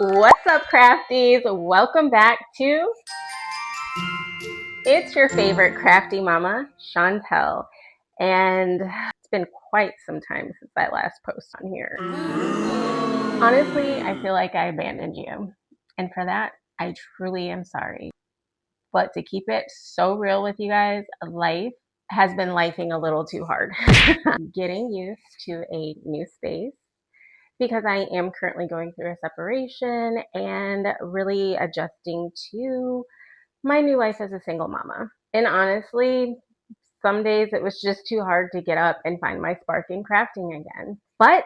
What's up, crafties? Welcome back to It's Your Favorite Crafty Mama, Chantel. And it's been quite some time since I last posted on here. Honestly, I feel like I abandoned you. And for that, I truly am sorry. But to keep it so real with you guys, life has been lifing a little too hard. Getting used to a new space, because I am currently going through a separation and really adjusting to my new life as a single mama. And honestly, some days it was just too hard to get up and find my spark in crafting again. But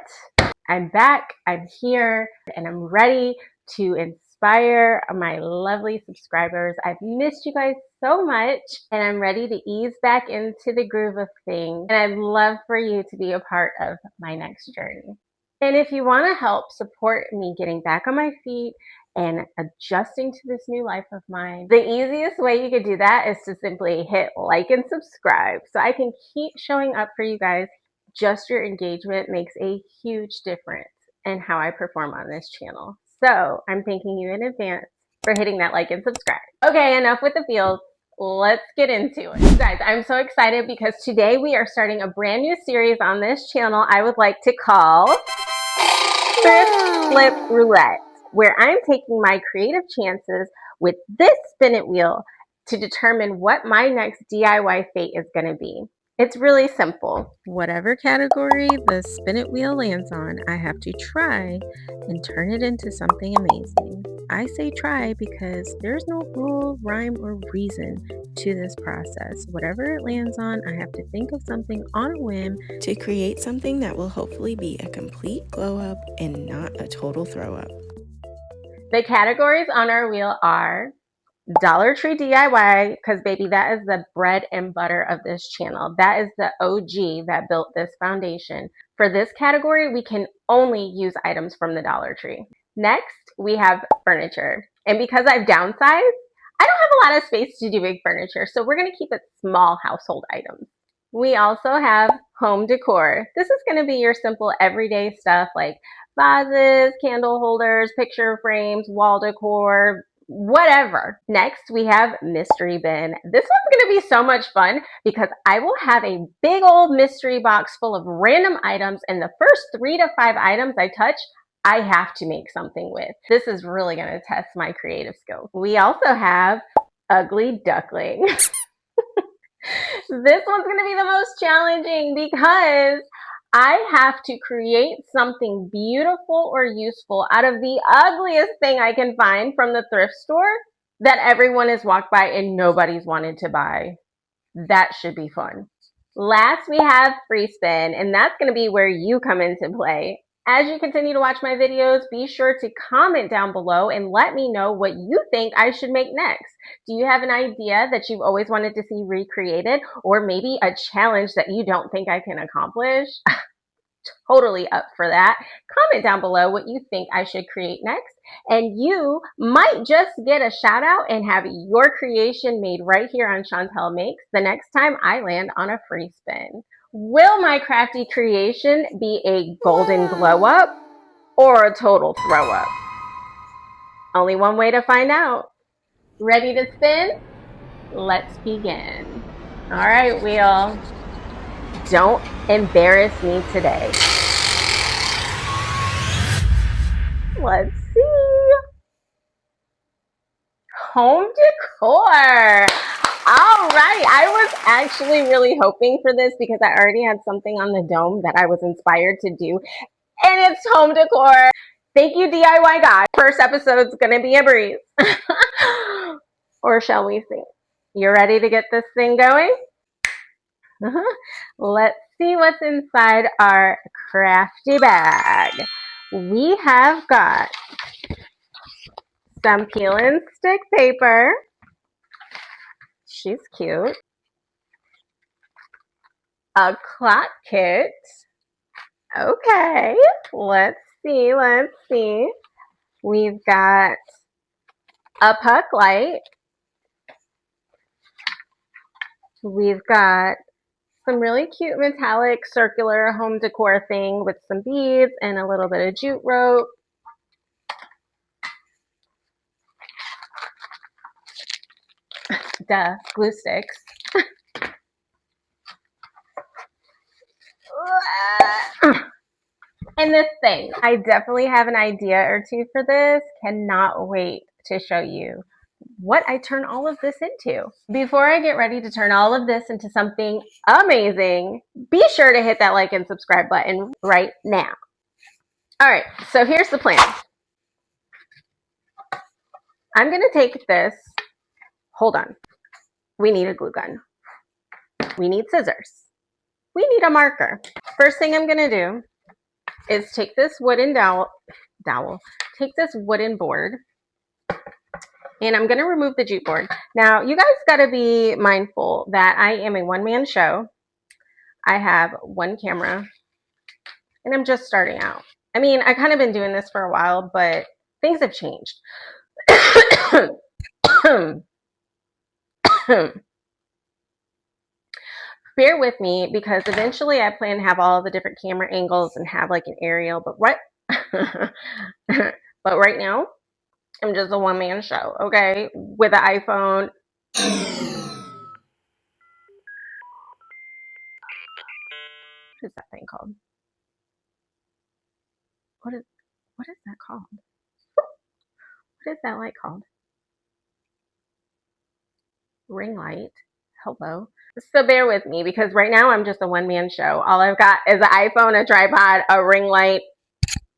I'm back, I'm here, and I'm ready to inspire my lovely subscribers. I've missed you guys so much, and I'm ready to ease back into the groove of things. And I'd love for you to be a part of my next journey. And if you want to help support me getting back on my feet and adjusting to this new life of mine, the easiest way you could do that is to simply hit like and subscribe so I can keep showing up for you guys. Just your engagement makes a huge difference in how I perform on this channel. So I'm thanking you in advance for hitting that like and subscribe. Okay, enough with the feels. Let's get into it. You guys, I'm so excited because today we are starting a brand new series on this channel I would like to call Thrift, Flip, Roulette, where I'm taking my creative chances with this spin it wheel to determine what my next DIY fate is going to be. It's really simple. Whatever category the spin it wheel lands on, I have to try and turn it into something amazing. I say try because there's no rule, rhyme, or reason to this process. Whatever it lands on, I have to think of something on a whim to create something that will hopefully be a complete glow up and not a total throw up. The categories on our wheel are Dollar Tree DIY, because baby, that is the bread and butter of this channel. That is the OG that built this foundation. For this category, we can only use items from the Dollar Tree. Next, we have furniture. And because I've downsized, I don't have a lot of space to do big furniture, so we're going to keep it small household items. We also have home decor. This is going to be your simple everyday stuff like vases, candle holders, picture frames, wall decor, whatever. Next, we have mystery bin. This one's going to be so much fun because I will have a big old mystery box full of random items, and the first 3 to 5 items I touch, I have to make something with. This is really going to test my creative skills. We also have ugly duckling. This one's going to be the most challenging because I have to create something beautiful or useful out of the ugliest thing I can find from the thrift store that everyone has walked by and nobody's wanted to buy. That should be fun. Last, we have free spin, and that's going to be where you come into play. As you continue to watch my videos, be sure to comment down below and let me know what you think I should make next. Do you have an idea that you've always wanted to see recreated, or maybe a challenge that you don't think I can accomplish? Totally up for that. Comment down below what you think I should create next, and you might just get a shout out and have your creation made right here on Chantel Makes the next time I land on a free spin. Will my crafty creation be a golden glow up or a total throw up? Only one way to find out. Ready to spin? Let's begin. All right, wheel. Don't embarrass me today. Let's see. Home decor. All right. I was actually really hoping for this because I already had something on the dome that I was inspired to do, and it's home decor. Thank you, DIY God. First episode's going to be a breeze. Or shall we see? You ready to get this thing going? Let's see what's inside our crafty bag. We have got some peel and stick paper. She's cute. A clock kit. Okay, let's see. We've got a puck light. We've got some really cute metallic circular home decor thing with some beads and a little bit of jute rope. duh, glue sticks. And this thing, I definitely have an idea or two for this. Cannot wait to show you what I turn all of this into. Before I get ready to turn all of this into something amazing, be sure to hit that like and subscribe button right now. All right, so here's the plan. I'm gonna take this, hold on. We need a glue gun. We need scissors. We need a marker. First thing I'm gonna do is take this wooden dowel, take this wooden board, and I'm gonna remove the jute board. Now, you guys gotta be mindful that I am a one-man show. I have one camera, and I'm just starting out. I mean, I kind of been doing this for a while, but things have changed. Bear with me because eventually I plan to have all the different camera angles and have like an aerial, but right now I'm just a one-man show, okay? With an iPhone. What is that thing called? What is that called? What is that light called? Ring light. Hello. So bear with me because right now I'm just a one-man show. All I've got is an iPhone, a tripod, a ring light,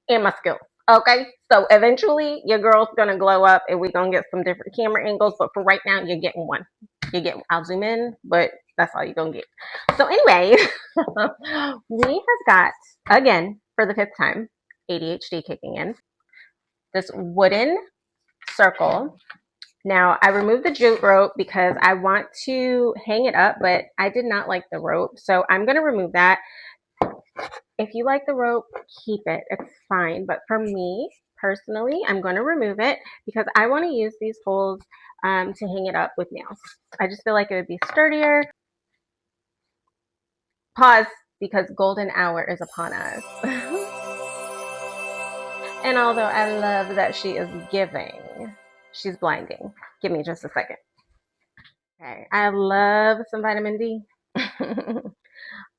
and my skills. Okay, so eventually your girl's gonna glow up and we're gonna get some different camera angles, but for right now you're getting one. I'll zoom in, but that's all you're gonna get. So anyway, we have got, again, for the 5th time, ADHD kicking in, this wooden circle. Now, I removed the jute rope because I want to hang it up, but I did not like the rope, so I'm going to remove that. If you like the rope, keep it. It's fine, but for me, personally, I'm going to remove it because I want to use these holes to hang it up with nails. I just feel like it would be sturdier. Pause, because golden hour is upon us. And although I love that she is giving, she's blinding. Give me just a second. Okay, I love some vitamin D.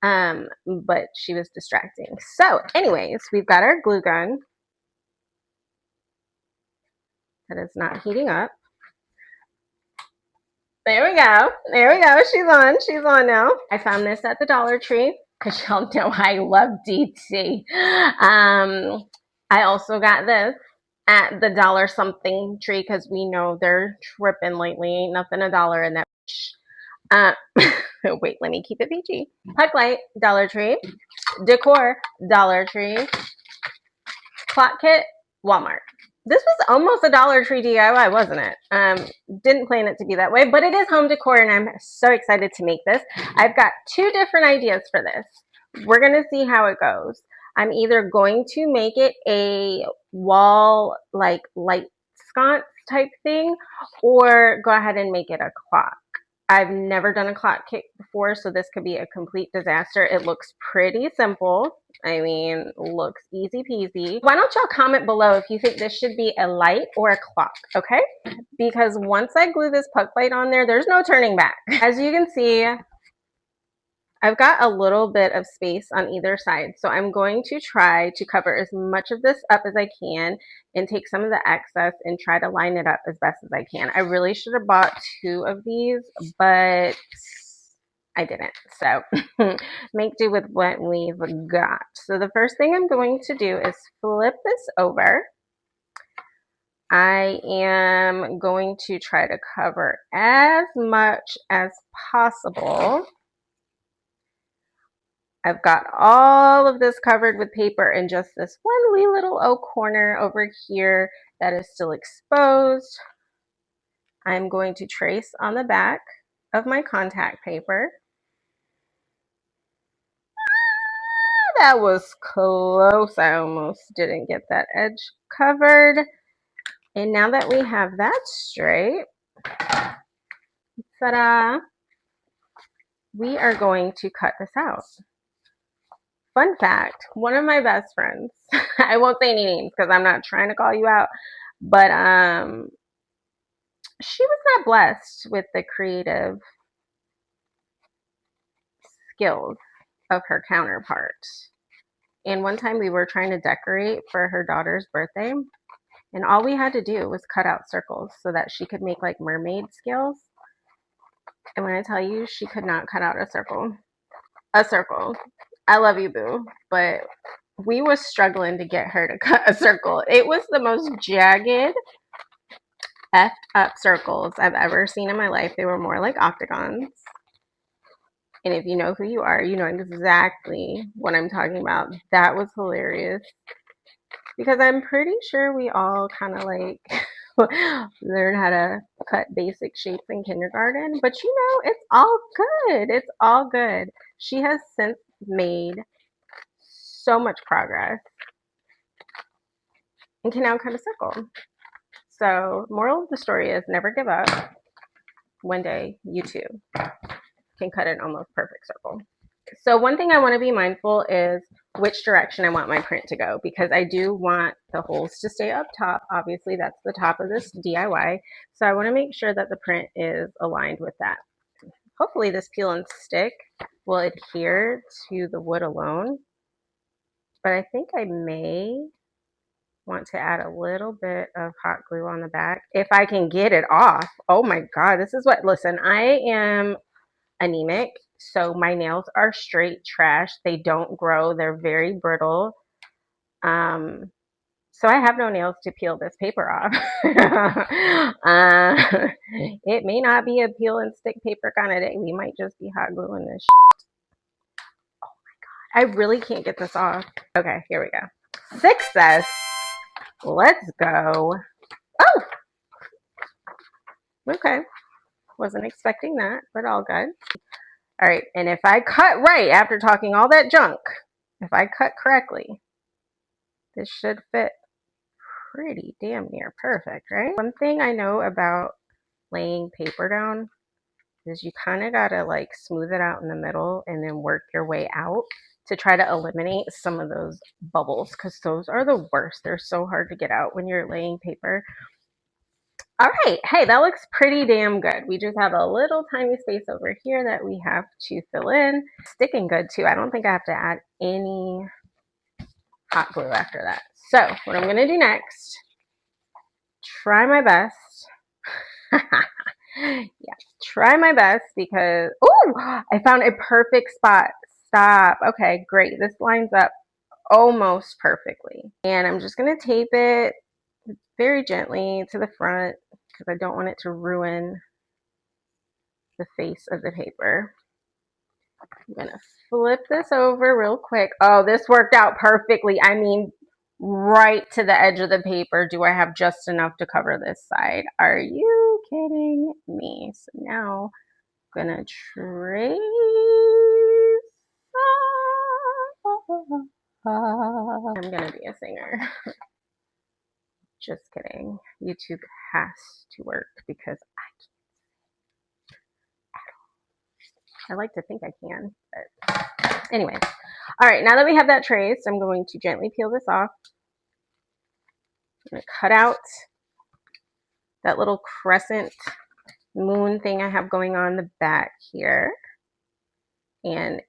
But she was distracting. So anyways, we've got our glue gun that is not heating up. There we go. There we go. She's on now. I found this at the Dollar Tree because y'all know I love DT. I also got this at the dollar something tree because we know they're tripping lately. Ain't nothing $1 in that. Wait, let me keep it PG. Puck Light, Dollar Tree. Decor, Dollar Tree. Clock Kit, Walmart. This was almost a Dollar Tree DIY, wasn't it? Didn't plan it to be that way, but it is home decor, and I'm so excited to make this. I've got 2 different ideas for this. We're going to see how it goes. I'm either going to make it a wall, like, light sconce type thing, or go ahead and make it a clock. I've never done a clock kit before, so this could be a complete disaster. It looks pretty simple. I mean, looks easy peasy. Why don't y'all comment below if you think this should be a light or a clock, okay? Because once I glue this puck light on there, there's no turning back. As you can see, I've got a little bit of space on either side, so I'm going to try to cover as much of this up as I can and take some of the excess and try to line it up as best as I can. I really should have bought 2 of these, but I didn't. So make do with what we've got. So the first thing I'm going to do is flip this over. I am going to try to cover as much as possible. I've got all of this covered with paper and just this one wee little oak corner over here that is still exposed. I'm going to trace on the back of my contact paper. That was close. I almost didn't get that edge covered. And now that we have that straight, ta-da, we are going to cut this out. Fun fact, one of my best friends, I won't say any names because I'm not trying to call you out, but she was not blessed with the creative skills of her counterpart. And one time we were trying to decorate for her daughter's birthday, and all we had to do was cut out circles so that she could make like mermaid scales. And when I tell you, she could not cut out a circle. A circle. I love you, boo. But we was struggling to get her to cut a circle. It was the most jagged, effed up circles I've ever seen in my life. They were more like octagons. And if you know who you are, you know exactly what I'm talking about. That was hilarious. Because I'm pretty sure we all kind of like learn how to cut basic shapes in kindergarten. But you know, it's all good. It's all good. She has since made so much progress and can now cut a circle. So, moral of the story is never give up. One day, you too can cut an almost perfect circle. So one thing I want to be mindful is which direction I want my print to go, because I do want the holes to stay up top. Obviously, that's the top of this DIY. So I want to make sure that the print is aligned with that. Hopefully this peel and stick will adhere to the wood alone. But I think I may want to add a little bit of hot glue on the back if I can get it off. Oh my God, this is what, listen, I am anemic, so my nails are straight trash. They don't grow. They're very brittle. So I have no nails to peel this paper off. It may not be a peel and stick paper kind of day. We might just be hot gluing this. Oh my God, I really can't get this off. Okay, here we go. Success. Let's go. Oh, okay. Wasn't expecting that, but all good. All right, and if I cut right after talking all that junk, if I cut correctly, this should fit pretty damn near perfect, right? One thing I know about laying paper down is you kind of gotta like smooth it out in the middle and then work your way out to try to eliminate some of those bubbles, because those are the worst. They're so hard to get out when you're laying paper. All right, hey, that looks pretty damn good. We just have a little tiny space over here that we have to fill in. Sticking good too. I don't think I have to add any hot glue after that. So what I'm gonna do next, try my best. Yeah, try my best because, oh, I found a perfect spot. Stop. Okay, great. This lines up almost perfectly. And I'm just gonna tape it very gently to the front because I don't want it to ruin the face of the paper. I'm gonna flip this over real quick. Oh, this worked out perfectly. I mean, right to the edge of the paper. Do I have just enough to cover this side? Are you kidding me? So now I'm gonna trace. I'm gonna be a singer. Just kidding. YouTube has to work because I like to think I can, but anyway. All right, now that we have that traced, I'm going to gently peel this off. I'm going to cut out that little crescent moon thing I have going on the back here. And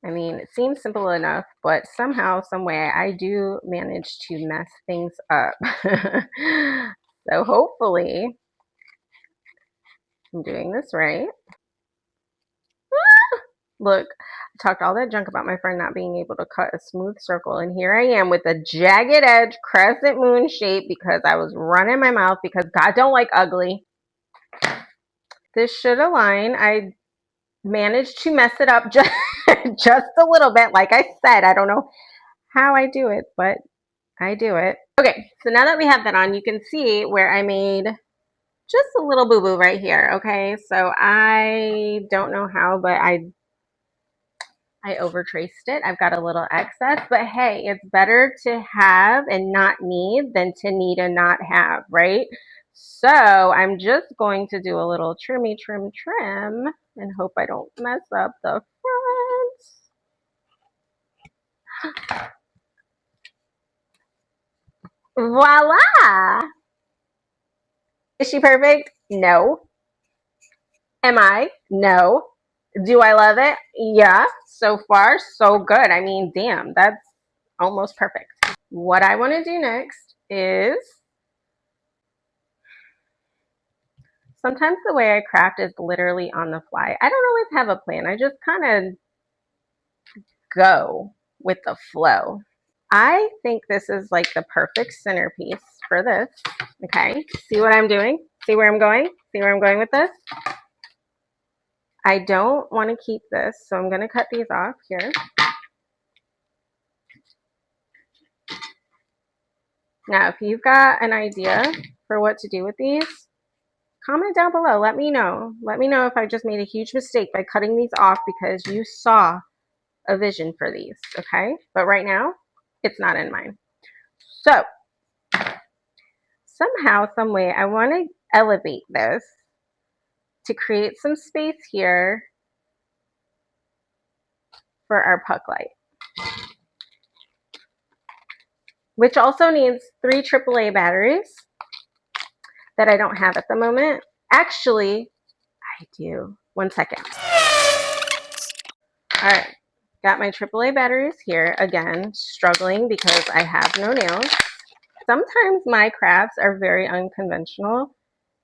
I mean, it seems simple enough, but somehow, some way, I do manage to mess things up. So hopefully, I'm doing this right. Look, I talked all that junk about my friend not being able to cut a smooth circle, and here I am with a jagged edge crescent moon shape because I was running my mouth because God don't like ugly. This should align. I managed to mess it up just, just a little bit. Like I said, I don't know how I do it, but I do it. Okay, so now that we have that on, you can see where I made just a little boo-boo right here, okay? So I don't know how, but I over traced it. I've got a little excess, but hey, it's better to have and not need than to need and not have, right? So I'm just going to do a little trim and hope I don't mess up the front. Voila! Is she perfect? No. Am I? No. Do I love it? Yeah. So far, so good. I mean, damn, that's almost perfect. What I want to do next is, sometimes the way I craft is literally on the fly. I don't always have a plan. I just kind of go with the flow. I think this is like the perfect centerpiece for this. Okay, see what I'm doing? See where I'm going? See where I'm going with this? I don't want to keep this, so I'm going to cut these off here. Now, if you've got an idea for what to do with these, comment down below. Let me know. Let me know if I just made a huge mistake by cutting these off because you saw a vision for these, okay? But right now, it's not in mine. So, somehow, some way, I want to elevate this to create some space here for our puck light, which also needs 3 AAA batteries that I don't have at the moment. Actually, I do. 1 second. All right, got my AAA batteries here. Again, struggling because I have no nails. Sometimes my crafts are very unconventional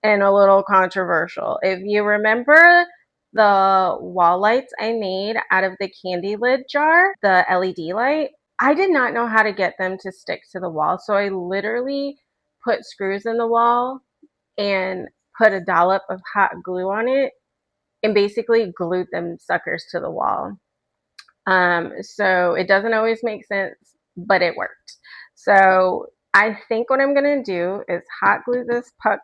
and a little controversial. If you remember the wall lights I made out of the candy lid jar, the LED light, I did not know how to get them to stick to the wall. So I literally put screws in the wall and put a dollop of hot glue on it and basically glued them suckers to the wall. So it doesn't always make sense, but it worked. So I think what I'm going to do is hot glue this puck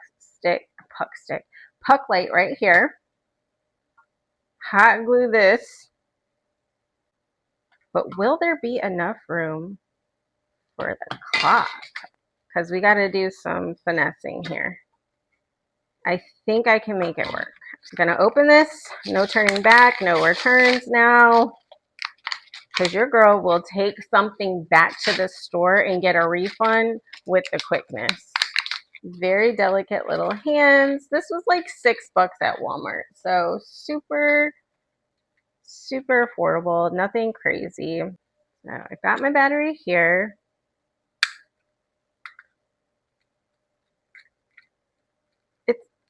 light right here. Hot glue this. But will there be enough room for the clock? Because we got to do some finessing here. I think I can make it work. I'm going to open this. No turning back, no returns now. Because your girl will take something back to the store and get a refund with the quickness. Very delicate little hands. This was like $6 at Walmart. So super, super affordable. Nothing crazy. Now I've got my battery here.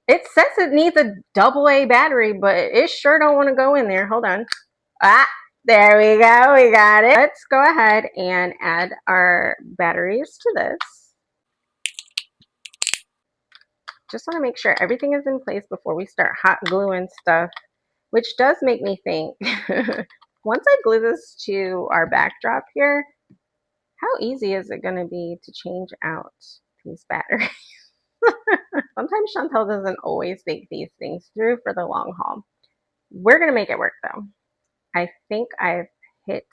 It says it needs a AA battery, but it sure don't want to go in there. Hold on. Ah, there we go. We got it. Let's go ahead and add our batteries to this. Just want to make sure everything is in place before we start hot gluing stuff, which does make me think, once I glue this to our backdrop here, how easy is it going to be to change out these batteries? Sometimes Chantel doesn't always think these things through for the long haul. We're going to make it work though. I think I've hit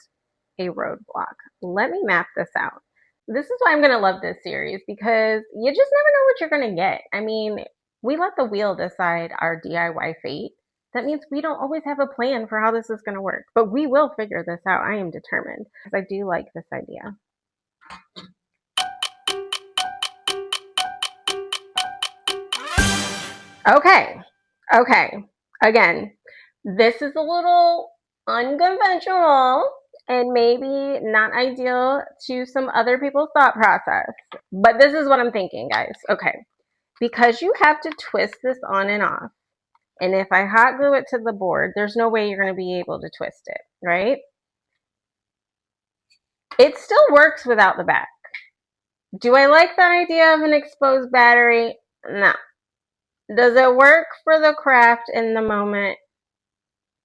a roadblock. Let me map this out. This is why I'm going to love this series, because you just never know what you're going to get. I mean, we let the wheel decide our DIY fate. That means we don't always have a plan for how this is going to work, but we will figure this out. I am determined because I do like this idea. Okay. Again, this is a little unconventional and maybe not ideal to some other people's thought process, but this is what I'm thinking, guys. Okay, because you have to twist this on and off, and if I hot glue it to the board, there's no way you're going to be able to twist it, right? It still works without the back. Do I like the idea of an exposed battery? No. Does it work for the craft in the moment?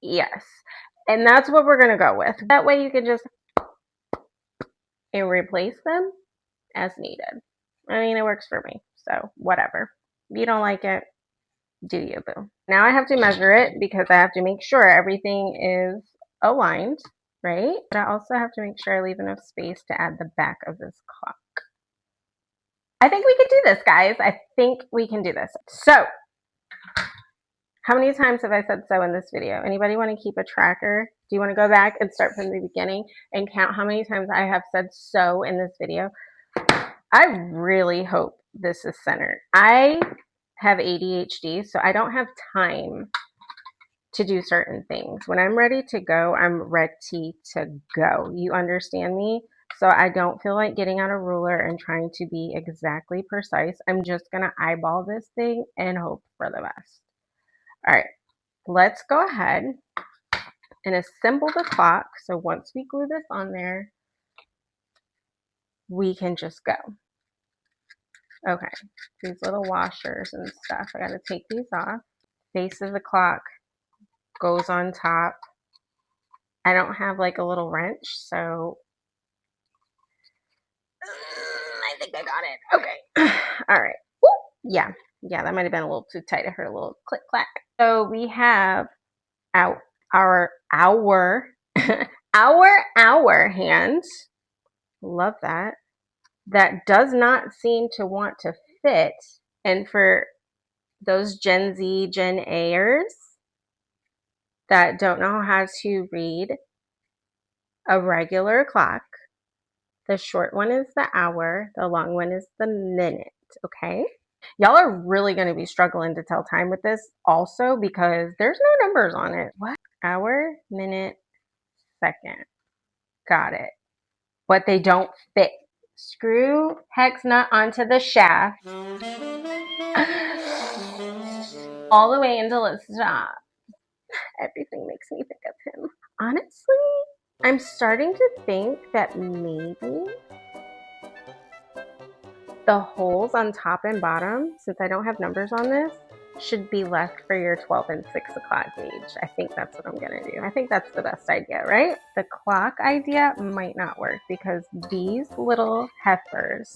Yes. And that's what we're going to go with. That way you can just replace them as needed. I mean, it works for me, so whatever. If you don't like it, do you, boo. Now I have to measure it because I have to make sure everything is aligned, right? But I also have to make sure I leave enough space to add the back of this clock. I think we can do this, guys. I think we can do this. So, how many times have I said so in this video? Anybody want to keep a tracker? Do you want to go back and start from the beginning and count how many times I have said so in this video? I really hope this is centered. I have ADHD, so I don't have time to do certain things. When I'm ready to go, I'm ready to go. You understand me? So I don't feel like getting out a ruler and trying to be exactly precise. I'm just going to eyeball this thing and hope for the best. All right, let's go ahead and assemble the clock. So once we glue this on there, we can just go. Okay, these little washers and stuff, I gotta take these off. Face of the clock goes on top. I don't have like a little wrench, so I think I got it. Okay, all right. Woo! Yeah, that might have been a little too tight. I heard a little click clack. So we have our our hand. Love that. That does not seem to want to fit. And for those Gen Z, Gen A'ers that don't know how to read a regular clock, the short one is the hour, the long one is the minute, okay? Y'all are really going to be struggling to tell time with this also because there's no numbers on it. What? Hour, minute, second. Got it. But they don't fit. Screw hex nut onto the shaft all the way until it stops. Everything makes me think of him. Honestly, I'm starting to think that maybe the holes on top and bottom, since I don't have numbers on this, should be left for your 12 and 6 o'clock gauge. I think that's what I'm gonna do. I think that's the best idea, right? The clock idea might not work because these little heifers,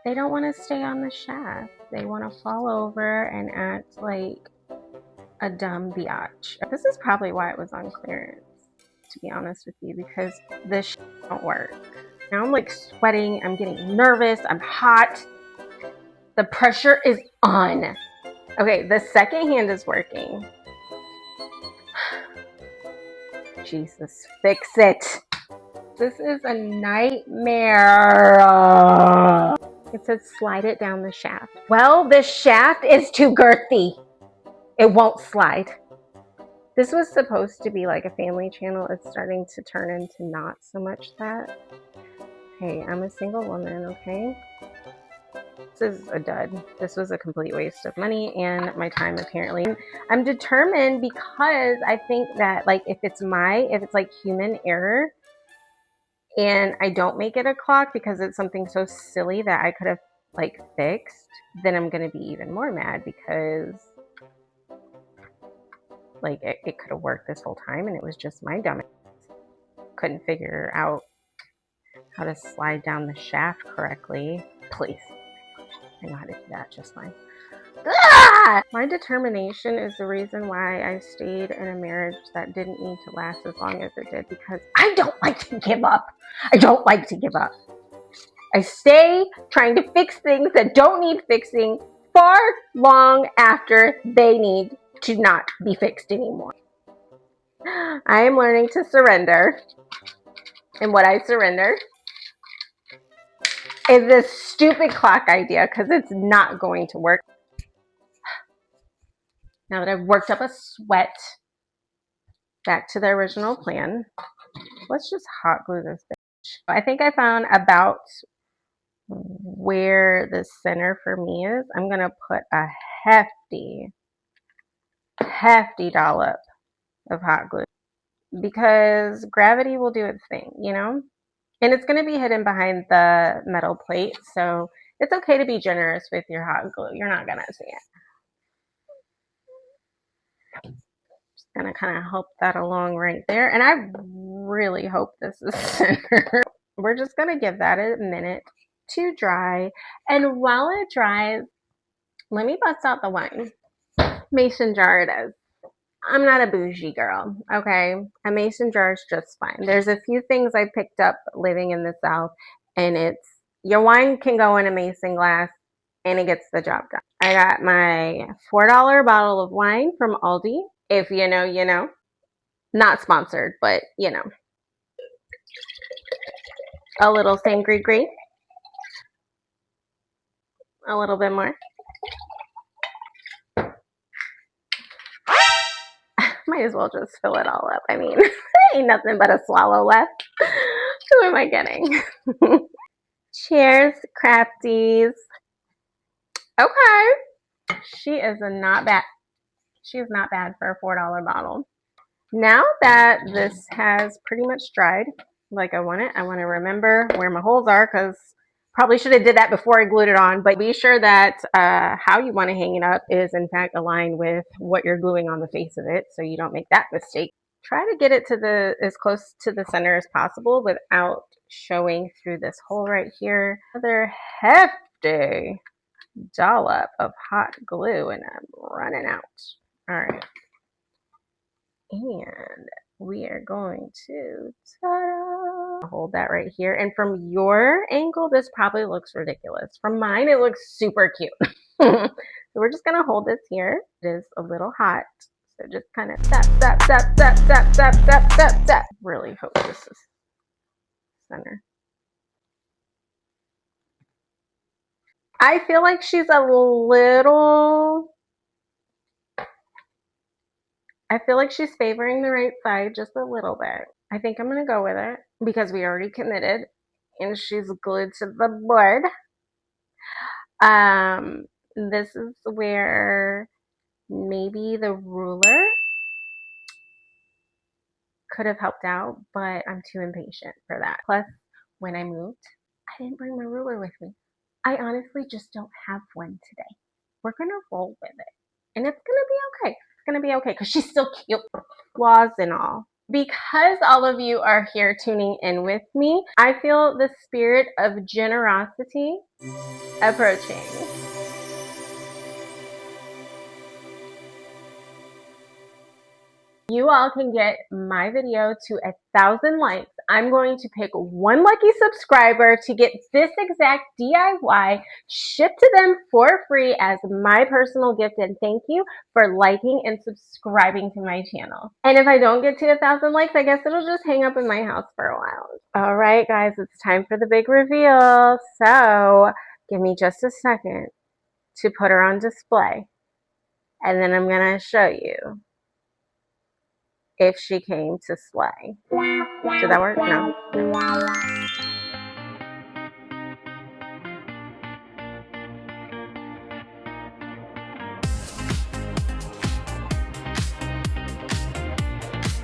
they don't want to stay on the shaft. They want to fall over and act like a dumb biatch. This is probably why it was on clearance, to be honest with you, because this don't work. Now I'm like sweating, I'm getting nervous, I'm hot. The pressure is on. Okay, the second hand is working. Jesus, fix it. This is a nightmare. It says slide it down the shaft. Well, the shaft is too girthy. It won't slide. This was supposed to be like a family channel. It's starting to turn into not so much that. Hey, I'm a single woman, okay? This is a dud. This was a complete waste of money and my time, apparently. I'm determined because I think that, like, if it's like human error and I don't make it a clock because it's something so silly that I could have, like, fixed, then I'm going to be even more mad because, like, it could have worked this whole time and it was just my dumb couldn't figure out how to slide down the shaft correctly. Please. I know how to do that just fine. Ah! My determination is the reason why I stayed in a marriage that didn't need to last as long as it did, because I don't like to give up. I don't like to give up. I stay trying to fix things that don't need fixing far long after they need to not be fixed anymore. I am learning to surrender. And what I surrender is this stupid clock idea because it's not going to work. Now that I've worked up a sweat, back to the original plan. Let's just hot glue this bitch. I think I found about where the center for me is. I'm going to put a hefty dollop of hot glue because gravity will do its thing, you know? And it's going to be hidden behind the metal plate, so it's okay to be generous with your hot glue. You're not going to see it. Just going to kind of help that along right there. And I really hope this is center. We're just going to give that a minute to dry. And while it dries, let me bust out the wine. Mason jar it is. I'm not a bougie girl, okay? A mason jar is just fine. There's a few things I picked up living in the South, and it's your wine can go in a mason glass, and it gets the job done. I got my $4 bottle of wine from Aldi. If you know, you know. Not sponsored, but you know. A little sangria green. A little bit more. might as well just fill it all up. I mean, ain't nothing but a swallow left. Who am I getting? Cheers, crafties. Okay. She is not bad. She is not bad for a $4 bottle. Now that this has pretty much dried like I want it, I want to remember where my holes are, because probably should have did that before I glued it on, but be sure that how you want to hang it up is in fact aligned with what you're gluing on the face of it, so you don't make that mistake. Try to get it to as close to the center as possible without showing through this hole right here. Another hefty dollop of hot glue and I'm running out. All right. And we are going to hold that right here. And from your angle, this probably looks ridiculous. From mine, it looks super cute. So we're just gonna hold this here. It is a little hot, so just kind of tap, tap, tap, tap, tap, tap, tap, tap, tap. Really hope this is center. I feel like she's a little. I feel like she's favoring the right side just a little bit. I think I'm going to go with it because we already committed and she's glued to the board. This is where maybe the ruler could have helped out, but I'm too impatient for that. Plus, when I moved, I didn't bring my ruler with me. I honestly just don't have one today. We're going to roll with it and it's going to be okay. Gonna be okay because she's still cute, flaws and all. Because all of you are here tuning in with me, I feel the spirit of generosity approaching. You all can get my video to 1,000 likes. I'm going to pick one lucky subscriber to get this exact DIY shipped to them for free as my personal gift and thank you for liking and subscribing to my channel. And if I don't get to 1,000 likes, I guess it'll just hang up in my house for a while. All right, guys, it's time for the big reveal. So give me just a second to put her on display. And then I'm gonna show you if she came to slay. Did that work? No.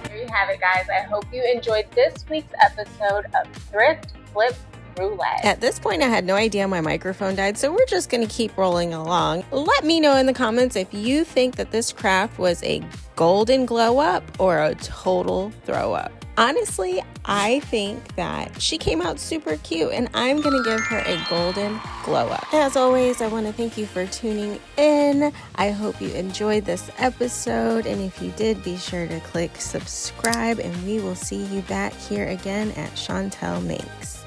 There you have it, guys. I hope you enjoyed this week's episode of Thrift, Flip, Roulette. At this point, I had no idea my microphone died, so we're just going to keep rolling along. Let me know in the comments if you think that this craft was a golden glow up or a total throw up. Honestly, I think that she came out super cute and I'm going to give her a golden glow up. As always, I want to thank you for tuning in. I hope you enjoyed this episode, and if you did, be sure to click subscribe and we will see you back here again at Chantel Makes.